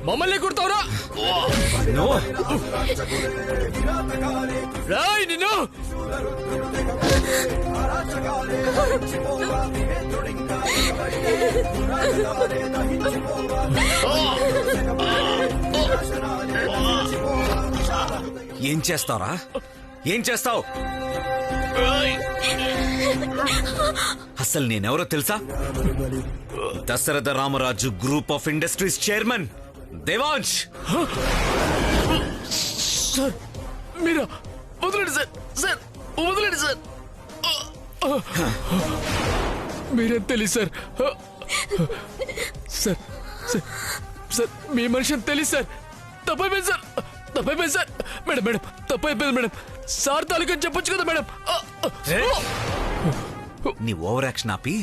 మమ్మల్ని కుడతావురా రాయ్ నిన్ను ఏం చేస్తావురా? ఏం చేస్తావు? అసలు నేనెవరో తెలుసా? Dasharatha Ramaraju group of industries chairman Devansh. Sir మీరా? వదలండి సార్, సార్ వదలండి సార్. మీరేం తెలియదు సార్. సార్ సార్ సార్ మీ మనిషి అని తెలియదు సార్. తప్పైపోయింది సార్, తప్పైపోయింది సార్. మేడం మేడం తప్పైపోయింది మేడం. సార్ తాలూకా చెప్పొచ్చు కదా మేడం. నీ ఓవర్ యాక్షన్ ఆపి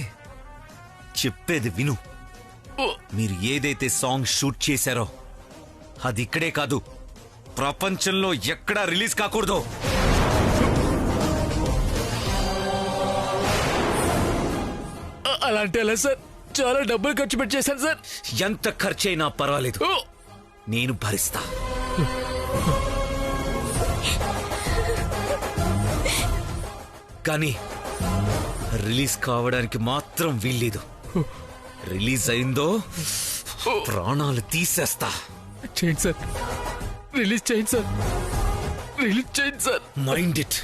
చెప్పేది విను. మీరు ఏదైతే సాంగ్ షూట్ చేశారో అది ఇక్కడే కాదు, ప్రపంచంలో ఎక్కడా రిలీజ్ కాకూడదు. అలాంటి ఎలా సార్? చాలా డబ్బులు ఖర్చు పెట్టేశాను సార్. ఎంత ఖర్చైనా పర్వాలేదు, నేను భరిస్తా. కానీ రిలీజ్ కావడానికి మాత్రం వీల్లేదు. రిలీజ్ అయిందో ప్రాణాలు తీసేస్తా. చేయండి సార్, రిలీజ్ చేయండి సార్, రిలీజ్ చేయండి సార్. Mind it.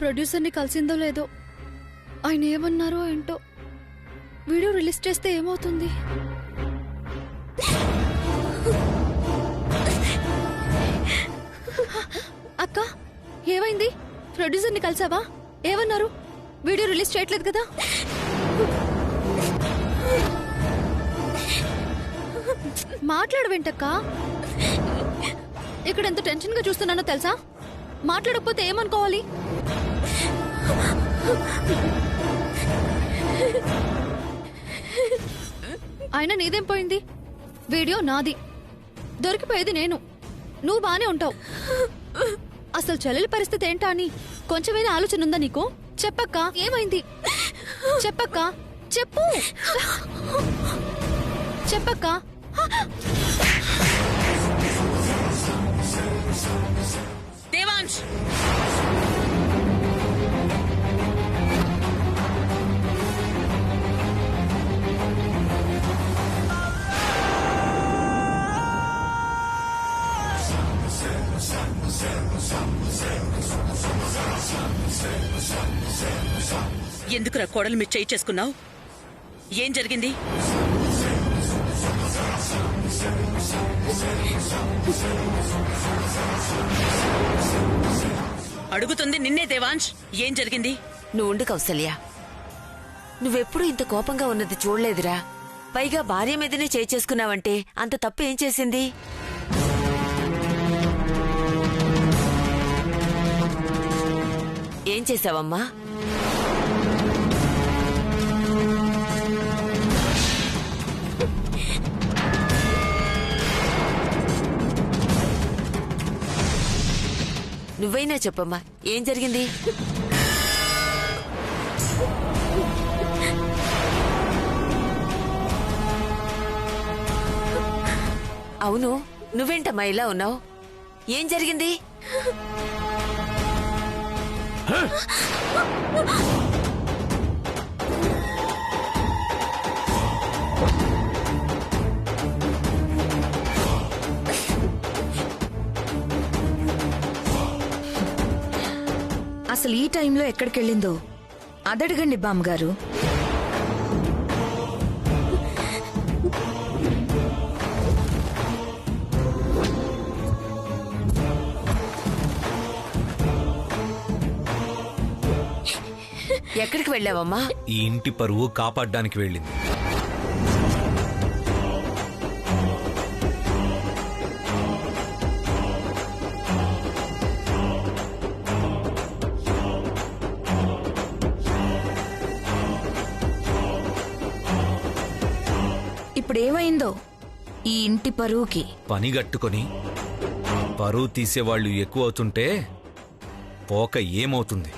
ప్రొడ్యూసర్ని కలిసిందో లేదో, ఆయన ఏమన్నారో ఏంటో. వీడియో రిలీజ్ చేస్తే ఏమవుతుంది? అక్క ఏమైంది? ప్రొడ్యూసర్ని కలిసావా? ఏమన్నారు? వీడియో రిలీజ్ చేయట్లేదు కదా? మాట్లాడవేంటక్క? ఇక్కడ ఎంత టెన్షన్ గా చూస్తున్నానో తెలుసా? మాట్లాడకపోతే ఏమనుకోవాలి? అయినా నీదేం పోయింది? వీడియో నాది, దొరికిపోయేది నేను. నువ్వు బానే ఉంటావు. అసలు చెల్లెలి పరిస్థితి ఏంటా అని కొంచెమైనా ఆలోచన ఉందా నీకు? చెప్పక్క, ఏమైంది? చెప్పక్క, చెప్పు, చెప్పక్క. దేవాంశ్, ఎందుకురా కోడలు మీరు చేయి చేసుకున్నావు? ఏం జరిగింది? అడుగుతుంది నిన్నే దేవాంశ్, ఏం జరిగింది? నువ్వు ఉండు కౌసల్య, నువ్వెప్పుడు ఇంత కోపంగా ఉన్నది చూడలేదురా. పైగా భార్య మీదనే చేసుకున్నావంటే అంత తప్పు ఏం చేసింది? ఏం చేశావమ్మా? నువ్వైనా చెప్పమ్మా, ఏం జరిగింది? అవును, నువ్వేంటమ్మా ఇలా ఉన్నావు? ఏం జరిగింది? అసలు ఈ టైంలో ఎక్కడికెళ్ళిందో అదడగండి బామ్మగారు. ఎక్కడికి వెళ్ళావమ్మా? ఈ ఇంటి పరువు కాపాడడానికి వెళ్ళింది. ఇప్పుడేమైందో ఈ ఇంటి పరువుకి? పని గట్టుకొని పరువు తీసేవాళ్ళు ఎక్కువ అవుతుంటే పోక ఏమవుతుంది?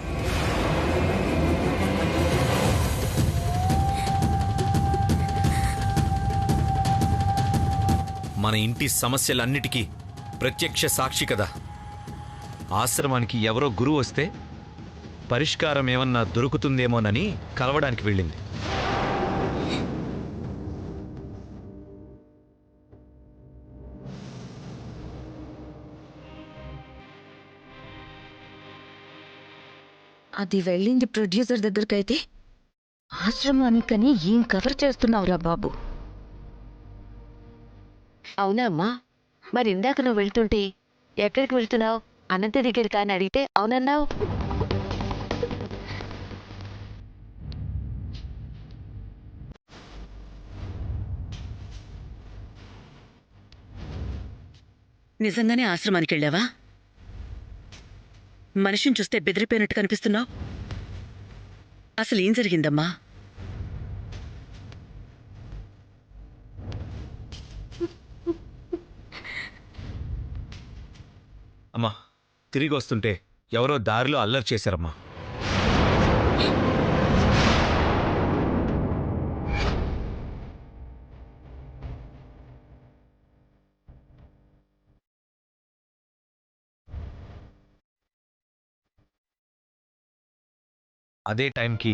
మన ఇంటి సమస్యలన్నిటికీ ప్రత్యక్ష సాక్షి కదా. ఆశ్రమానికి ఎవరో గురువు వస్తే పరిష్కారం ఏమన్నా దొరుకుతుందేమోనని కలవడానికి వెళ్ళింది. అది వెళ్ళింది ప్రొడ్యూసర్ దగ్గరకైతే ఆశ్రమానికని ఏం కవర్ చేస్తున్నావురా బాబు? అవునా అమ్మా? మరి ఇందాక నువ్వు వెళ్తుంటే ఎక్కడికి వెళ్తున్నావు? అనంత దగ్గరికి అని అడిగితే అవునన్నావు. నిజంగానే ఆశ్రమానికి వెళ్ళావా? మనిషిని చూస్తే బెదిరిపోయినట్టు కనిపిస్తున్నావు. అసలు ఏం జరిగిందమ్మా? అమ్మా, తిరిగి వస్తుంటే ఎవరో దారిలో అల్లరి చేశారమ్మా. అదే టైంకి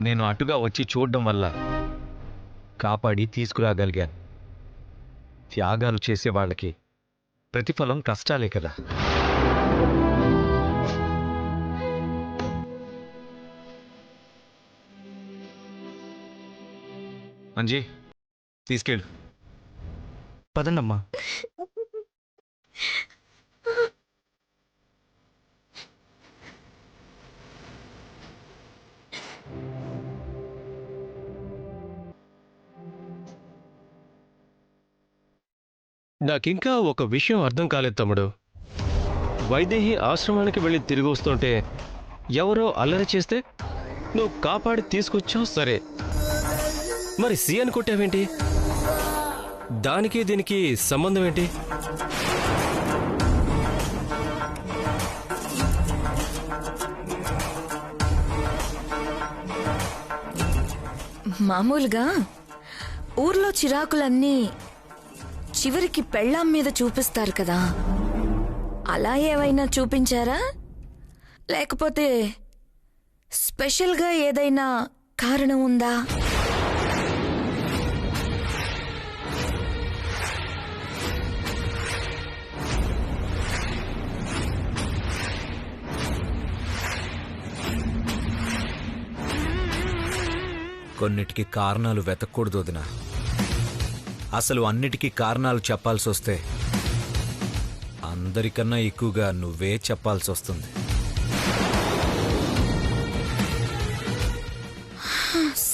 నేను అటుగా వచ్చి చూడడం వల్ల కాపాడి తీసుకురాగలిగాను. త్యాగాలు చేసే వాళ్ళకి ప్రతిఫలం కష్టాలే కదా. మంజీ, తీసుకెళ్ళు. పదండమ్మా. నాకింకా ఒక విషయం అర్థం కాలేదు తమ్ముడు. వైదేహి ఆశ్రమానికి వెళ్ళి తిరిగి వస్తుంటే ఎవరో అల్లరి చేస్తే నువ్వు కాపాడి తీసుకొచ్చావు సరే, మరి సి అని కొట్టావేంటి? దానికి దీనికి సంబంధం ఏంటి? మామూలుగా ఊర్లో చిరాకులన్నీ చివరికి పెళ్ళాం మీద చూపిస్తారు కదా, అలా ఏవైనా చూపించారా? లేకపోతే స్పెషల్గా ఏదైనా కారణం ఉందా? కొన్నిటికి కారణాలు వెతకూడదు వదినా. అసలు అన్నిటికీ కారణాలు చెప్పాల్సి వస్తే అందరికన్నా ఎక్కువగా నువ్వే చెప్పాల్సి వస్తుంది.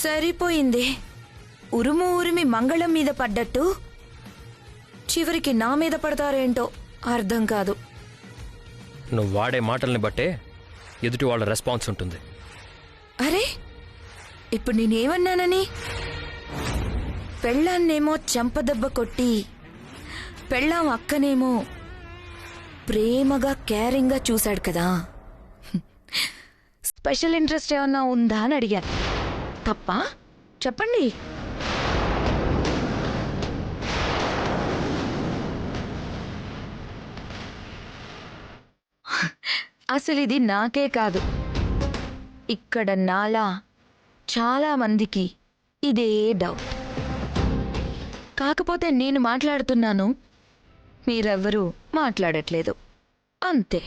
సరిపోయింది. ఉరుము ఉరిమి మంగళం మీద పడ్డట్టు చివరికి నా మీద పడతారేంటో అర్థం కాదు. నువ్వు వాడే మాటల్ని బట్టే ఎదుటి వాళ్ళ రెస్పాన్స్ ఉంటుంది. అరే, ఇప్పుడు నేనేమన్నానని? పెళ్ళాన్నేమో చెంపదెబ్బ కొట్టి పెళ్ళాం అక్కనేమో ప్రేమగా కేరింగ్గా చూశాడు కదా. స్పెషల్ ఇంట్రెస్ట్ ఏమన్నా ఉందా అని అడిగాను. తప్ప చెప్పండి. అసలు ఇది నాకే కాదు, ఇక్కడ నాలా చాలా మందికి ఇదే డౌట్. కాకపోతే నేను మాట్లాడుతున్నాను, మీరెవ్వరూ మాట్లాడట్లేదు, అంతే.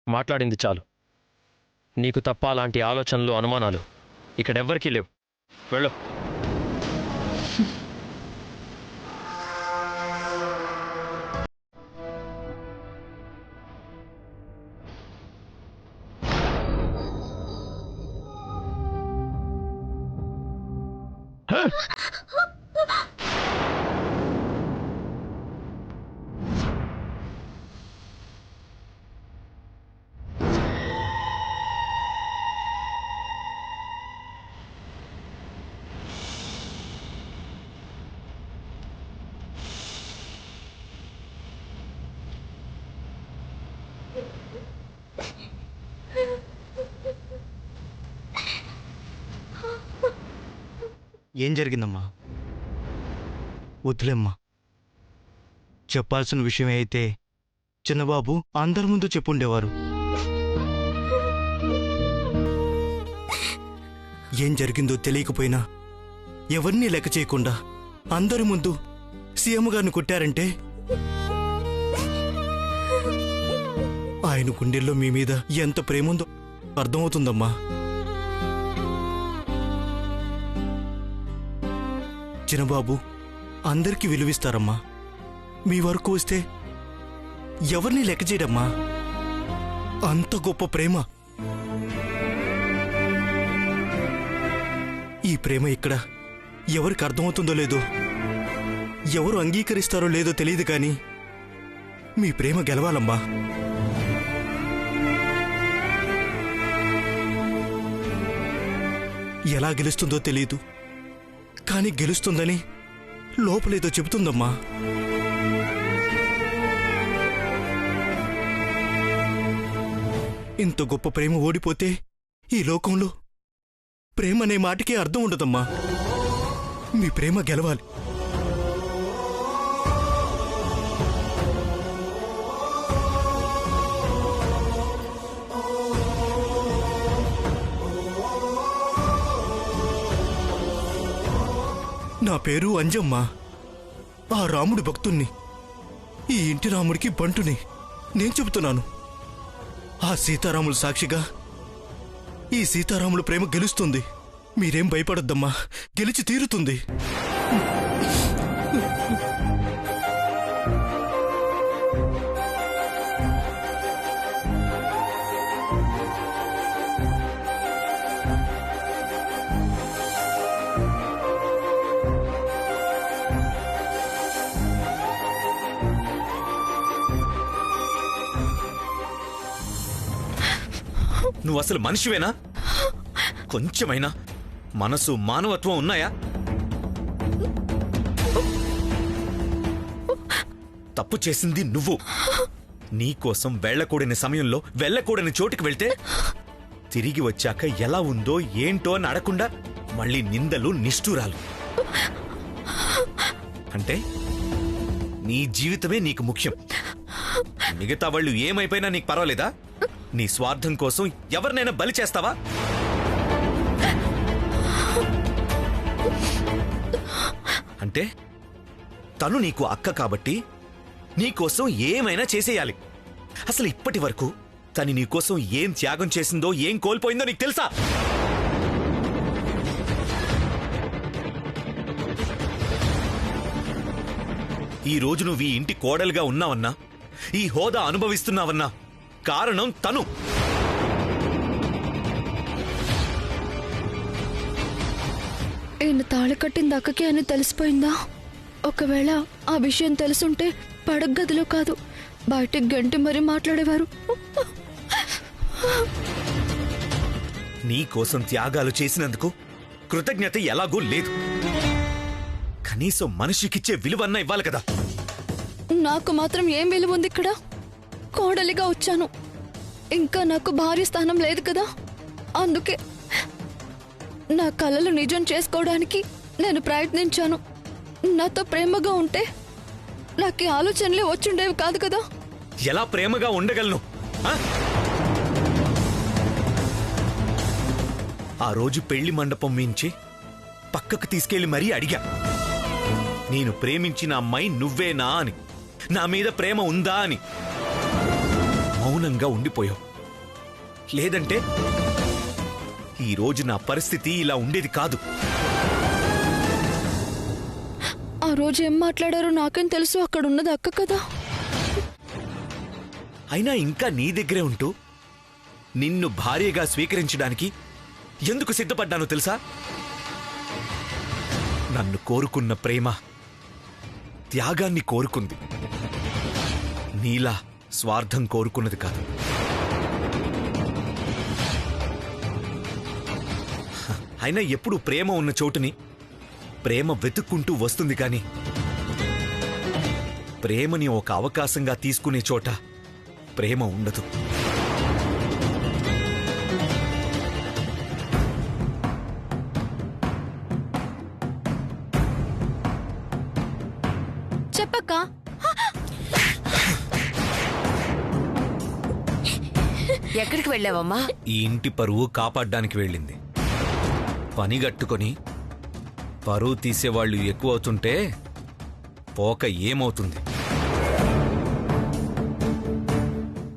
మాట్లాడింది చాలు. నీకు తప్ప అలాంటి ఆలోచనలు, అనుమానాలు ఇక్కడెవ్వరికీ లేవు. వెళ్ళు. ఏం జరిగిందమ్మా? వద్దులేమ్మా, చెప్పాల్సిన విషయం అయితే చిన్నబాబు అందరి ముందు చెప్పుండేవారు. ఏం జరిగిందో తెలియకపోయినా ఎవరినీ లెక్క చేయకుండా అందరి ముందు సీఎం గారిని కొట్టారంటే ఆయన గుండెల్లో మీ మీద ఎంత ప్రేముందో అర్థమవుతుందమ్మా. చిన్నబాబు అందరికీ విలువిస్తారమ్మా. మీ వరకు వస్తే ఎవరిని లెక్క చేయడమ్మా. అంత గొప్ప ప్రేమ. ఈ ప్రేమ ఇక్కడ ఎవరికి అర్థమవుతుందో లేదో, ఎవరు అంగీకరిస్తారో లేదో తెలియదు కానీ మీ ప్రేమ గెలవాలమ్మా. ఎలా గెలుస్తుందో తెలియదు కానీ గెలుస్తుందని లోపలేదో చెబుతుందమ్మా. ఇంత గొప్ప ప్రేమ ఓడిపోతే ఈ లోకంలో ప్రేమ అనే మాటకే అర్థం ఉండదమ్మా. మీ ప్రేమ గెలవాలి. నా పేరు అంజమ్మ. ఆ రాముడి భక్తుణ్ణి, ఈ ఇంటి రాముడికి బంటుని. నేను చెబుతున్నాను, ఆ సీతారాముల సాక్షిగా ఈ సీతారాముల ప్రేమ గెలుస్తుంది. మీరేం భయపడొద్దమ్మా, గెలిచి తీరుతుంది. నువ్వు అసలు మనిషివేనా? కొంచెమైనా మనసు, మానవత్వం ఉన్నాయా? తప్పు చేసింది నువ్వు. నీకోసం వెళ్ళకూడని సమయంలో వెళ్ళకూడని చోటుకి వెళ్తే తిరిగి వచ్చాక ఎలా ఉందో ఏంటో అని అడగకుండా మళ్ళీ నిందలు, నిష్ఠూరాలు. అంటే నీ జీవితమే నీకు ముఖ్యం. మిగతా వాళ్ళు ఏమైపోయినా నీకు పర్వాలేదా? నీ స్వార్థం కోసం ఎవరినైనా బలి చేస్తావా? అంటే తను నీకు అక్క కాబట్టి నీకోసం ఏమైనా చేసేయాలి. అసలు ఇప్పటి వరకు తను నీకోసం ఏం త్యాగం చేసిందో, ఏం కోల్పోయిందో నీకు తెలుసా? ఈ రోజు నువ్వు ఈ ఇంటి కోడలుగా ఉన్నావన్నా, ఈ హోదా అనుభవిస్తున్నావన్నా కారణం తను. ఈయన తాళి కట్టింది అక్కకే అని తెలిసిపోయిందా? ఒకవేళ ఆ విషయం తెలుసుంటే పడగదిలో కాదు బయటికి గంటి మరీ మాట్లాడేవారు. నీ కోసం త్యాగాలు చేసినందుకు కృతజ్ఞత ఎలాగూ లేదు. కనీసం మనిషికిచ్చే విలువన్నా ఇవ్వాలి కదా. నాకు మాత్రం ఏం విలువ ఉంది ఇక్కడ? కోడలిగా వచ్చాను, ఇంకా నాకు భార్య స్థానం లేదు కదా. అందుకే నా కలలు నిజం చేసుకోవడానికి నేను ప్రయత్నించాను. నాతో ప్రేమగా ఉంటే నాకు ఈ ఆలోచనలే వచ్చుండేవి కాదు కదా. ఎలా ప్రేమగా ఉండగలను? ఆ? ఆ రోజు పెళ్లి మండపం మించి పక్కకు తీసుకెళ్లి మరీ అడిగా, నేను ప్రేమించిన అమ్మాయి నువ్వేనా అని, నా మీద ప్రేమ ఉందా అని. మౌనంగా ఉండిపోయావు. లేదంటే ఈ రోజు నా పరిస్థితి ఇలా ఉండేది కాదు. ఆ రోజు ఏం మాట్లాడారో నాకేం తెలుసు, అక్కడ ఉన్నది అక్క కదా. అయినా ఇంకా నీ దగ్గరే ఉంటూ నిన్ను భార్యగా స్వీకరించడానికి ఎందుకు సిద్ధపడ్డానో తెలుసా? నన్ను కోరుకున్న ప్రేమ త్యాగాన్ని కోరుకుంది, నీలా స్వార్థం కోరుకున్నది కాదు. అయినా ఎప్పుడు ప్రేమ ఉన్న చోటుని ప్రేమ వెతుక్కుంటూ వస్తుంది కానీ ప్రేమని ఒక అవకాశంగా తీసుకునే చోట ప్రేమ ఉండదు. చెప్పక్క. ఎక్కడికి వెళ్ళావమ్మా? ఈ ఇంటి పరువు కాపాడ్డానికి వెళ్ళింది. పని గట్టుకొని పరువు తీసేవాళ్లు ఎక్కువ అవుతుంటే పోక ఏమవుతుంది?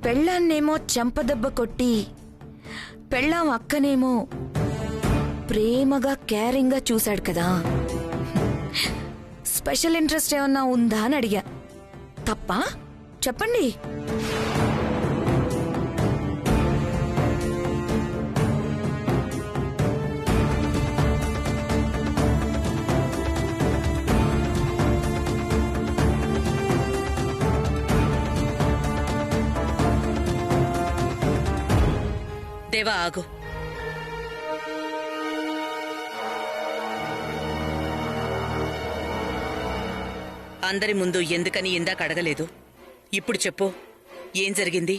పెళ్ళాన్నేమో చెంపదెబ్బ కొట్టి, పెళ్ళాం అక్కనేమో ప్రేమగా కేరింగ్గా చూశాడు కదా. స్పెషల్ ఇంట్రెస్ట్ ఏమన్నా ఉందా అని అడిగా. తప్ప చెప్పండి. దేవా ఆగు. అందరి ముందు ఎందుకని ఇందాక అడగలేదు? ఇప్పుడు చెప్పు, ఏం జరిగింది?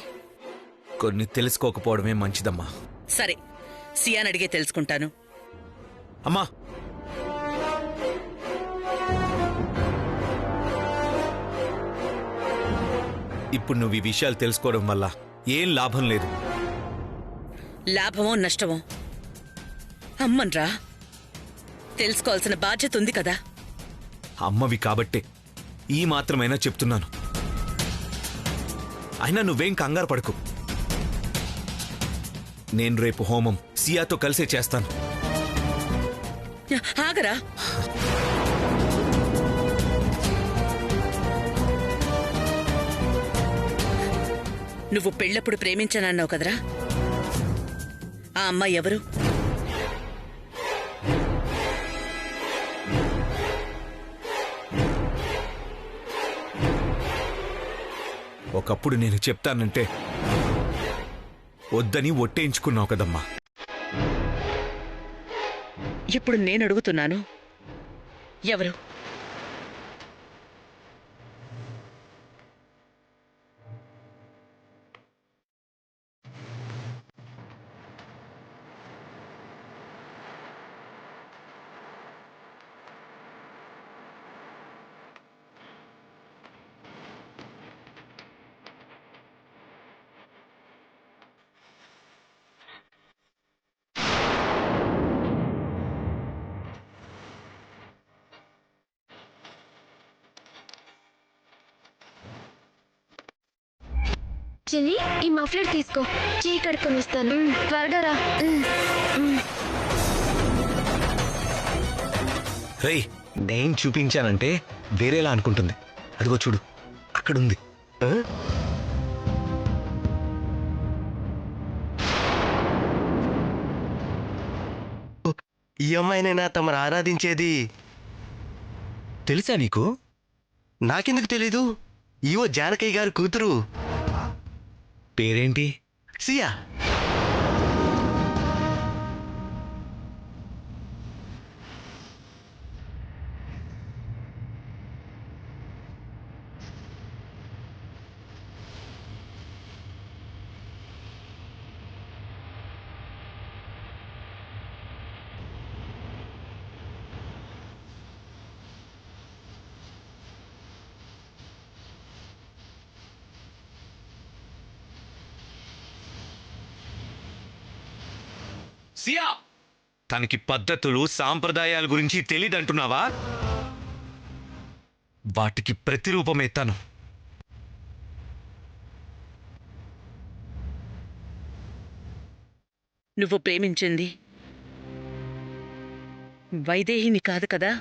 కొన్ని తెలుసుకోకపోవడమే మంచిదమ్మా. సరే, సియాన్ అడిగే తెలుసుకుంటాను. అమ్మా, ఇప్పుడు నువ్వు ఈ విషయాలు తెలుసుకోవడం వల్ల ఏం లాభం లేదు. లాభమో నష్టమో అమ్మన్రా, తెలుసుకోవాల్సిన బాధ్యత ఉంది కదా. అమ్మవి కాబట్టే ఈ మాత్రమైనా చెప్తున్నాను. అయినా నువ్వేం కంగారు పడకు. నేను రేపు హోమం సియాతో కలిసే చేస్తాను. ఆగరా. నువ్వు పెళ్ళప్పుడు ప్రేమించానన్నావు కదరా, ఆ అమ్మాయి ఎవరు? ఒకప్పుడు నేను చెప్తానంటే వద్దని ఒట్టేయించుకున్నావు కదమ్మా. ఇప్పుడు నేను అడుగుతున్నాను, ఎవరు? చిని, ఈ మఫ్లర్ తీసుకో, చీ కడుక్కొని వస్తాను. త్వరగా రా. రేయ్, నేను చూపించానంటే వేరేలా అనుకుంటుంది. అదిగో చూడు, అక్కడుంది. ఈ అమ్మాయినైనా తమరు ఆరాధించేది? తెలుసా నీకు? నాకెందుకు తెలీదు. ఈవో జానకయ్య గారి కూతురు. పేరేంటి? సియా. సియా తనకి పద్ధతులు సాంప్రదాయాల గురించి తెలీదంటున్నావా? వాటికి ప్రతిరూపమే తను. నువ్వు ప్రేమించింది వైదేహిని కాదు కదా?